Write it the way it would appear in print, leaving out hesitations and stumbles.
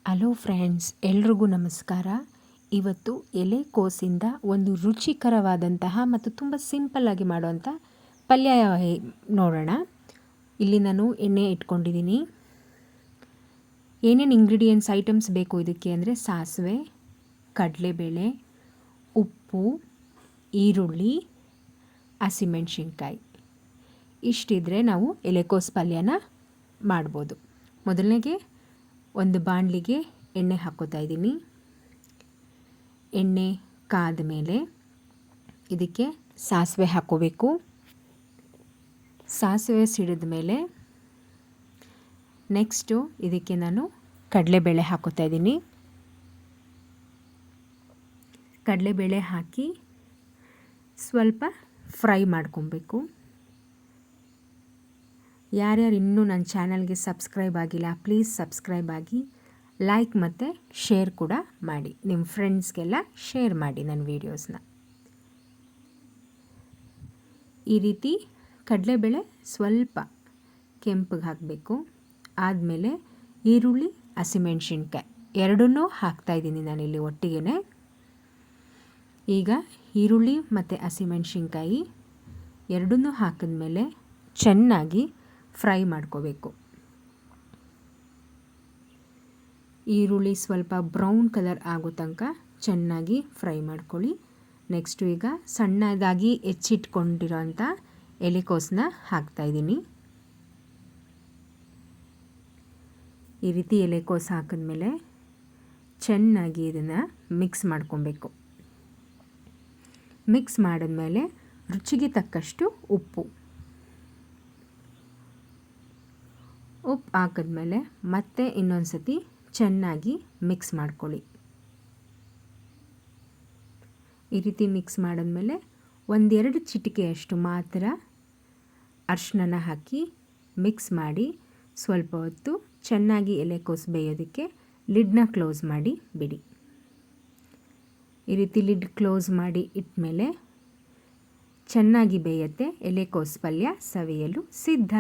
Hello friends, ಎಲ್ರಿಗೂ ನಮಸ್ಕಾರ. ಇವತ್ತು ಎಲೆಕೋಸಿಂದ ಒಂದು ರುಚಿಕರವಾದಂತಹ ಮತ್ತು ತುಂಬ ಸಿಂಪಲ್ಲಾಗಿ ಮಾಡುವಂಥ ಪಲ್ಯ ನೋಡೋಣ. ಇಲ್ಲಿ ನಾನು ಎಣ್ಣೆ ಇಟ್ಕೊಂಡಿದ್ದೀನಿ. ಏನೇನು ಇಂಗ್ರೀಡಿಯೆಂಟ್ಸ್ ಐಟಮ್ಸ್ ಬೇಕು ಇದಕ್ಕೆ ಅಂದರೆ ಸಾಸಿವೆ, ಕಡಲೆಬೇಳೆ, ಉಪ್ಪು, ಈರುಳ್ಳಿ, ಹಸಿಮೆಣಸಿನ್ಕಾಯಿ. ಇಷ್ಟಿದ್ರೆ ನಾವು ಎಲೆಕೋಸು ಪಲ್ಯನ ಮಾಡ್ಬೋದು. ಮೊದಲನೇಗೆ ಒಂದು ಬಾಣಲಿಗೆ ಎಣ್ಣೆ ಹಾಕ್ಕೋತಾ ಇದ್ದೀನಿ. ಎಣ್ಣೆ ಕಾದ ಮೇಲೆ ಇದಕ್ಕೆ ಸಾಸಿವೆ ಹಾಕ್ಕೋಬೇಕು. ಸಾಸಿವೆ ಸಿಡಿದ ಮೇಲೆ ನೆಕ್ಸ್ಟು ಇದಕ್ಕೆ ನಾನು ಕಡಲೆಬೇಳೆ ಹಾಕ್ಕೋತಾ ಇದ್ದೀನಿ. ಕಡಲೆಬೇಳೆ ಹಾಕಿ ಸ್ವಲ್ಪ ಫ್ರೈ ಮಾಡ್ಕೊಬೇಕು. ಯಾರ್ಯಾರು ಇನ್ನೂ ನನ್ನ ಚಾನಲ್ಗೆ ಸಬ್ಸ್ಕ್ರೈಬ್ ಆಗಿಲ್ಲ, ಪ್ಲೀಸ್ ಸಬ್ಸ್ಕ್ರೈಬ್ ಆಗಿ, ಲೈಕ್ ಮತ್ತು ಶೇರ್ ಕೂಡ ಮಾಡಿ. ನಿಮ್ಮ ಫ್ರೆಂಡ್ಸ್ಗೆಲ್ಲ ಶೇರ್ ಮಾಡಿ ನನ್ನ ವೀಡಿಯೋಸ್ನ. ಈ ರೀತಿ ಕಡಲೆಬೇಳೆ ಸ್ವಲ್ಪ ಕೆಂಪಗೆ ಹಾಕಬೇಕು. ಆದಮೇಲೆ ಈರುಳ್ಳಿ, ಹಸಿಮೆಣಸಿನ್ಕಾಯಿ ಎರಡನ್ನೂ ಹಾಕ್ತಾಯಿದ್ದೀನಿ ನಾನಿಲ್ಲಿ ಒಟ್ಟಿಗೆ. ಈಗ ಈರುಳ್ಳಿ ಮತ್ತು ಹಸಿಮೆಣಸಿನ್ಕಾಯಿ ಎರಡನ್ನೂ ಹಾಕಿದ್ಮೇಲೆ ಚೆನ್ನಾಗಿ ಫ್ರೈ ಮಾಡ್ಕೋಬೇಕು. ಈರುಳ್ಳಿ ಸ್ವಲ್ಪ ಬ್ರೌನ್ ಕಲರ್ ಆಗೋ ತನಕ ಚೆನ್ನಾಗಿ ಫ್ರೈ ಮಾಡ್ಕೊಳ್ಳಿ. ನೆಕ್ಸ್ಟು ಈಗ ಸಣ್ಣದಾಗಿ ಹೆಚ್ಚಿಟ್ಕೊಂಡಿರೋಂಥ ಎಲೆಕೋಸನ್ನ ಹಾಕ್ತಾಯಿದ್ದೀನಿ. ಈ ರೀತಿ ಎಲೆಕೋಸು ಹಾಕಿದ್ಮೇಲೆ ಚೆನ್ನಾಗಿ ಇದನ್ನು ಮಿಕ್ಸ್ ಮಾಡ್ಕೊಬೇಕು. ಮಿಕ್ಸ್ ಮಾಡಿದ್ಮೇಲೆ ರುಚಿಗೆ ತಕ್ಕಷ್ಟು ಉಪ್ಪು ಹಾಕಿದ್ಮೇಲೆ ಮತ್ತೆ ಇನ್ನೊಂದು ಸತಿ ಚೆನ್ನಾಗಿ ಮಿಕ್ಸ್ ಮಾಡ್ಕೊಳ್ಳಿ. ಈ ರೀತಿ ಮಿಕ್ಸ್ ಮಾಡಿದ್ಮೇಲೆ ಒಂದೆರಡು ಚಿಟಿಕೆಯಷ್ಟು ಮಾತ್ರ ಅರಿಶಿನ ಹಾಕಿ ಮಿಕ್ಸ್ ಮಾಡಿ ಸ್ವಲ್ಪ ಹೊತ್ತು ಚೆನ್ನಾಗಿ ಎಲೆಕೋಸು ಬೇಯೋದಕ್ಕೆ ಲಿಡ್ನ ಕ್ಲೋಸ್ ಮಾಡಿ ಬಿಡಿ. ಈ ರೀತಿ ಲಿಡ್ ಕ್ಲೋಸ್ ಮಾಡಿ ಇಟ್ಮೇಲೆ ಚೆನ್ನಾಗಿ ಬೇಯುತ್ತೆ. ಎಲೆಕೋಸು ಪಲ್ಯ ಸವಿಯಲು ಸಿದ್ಧ.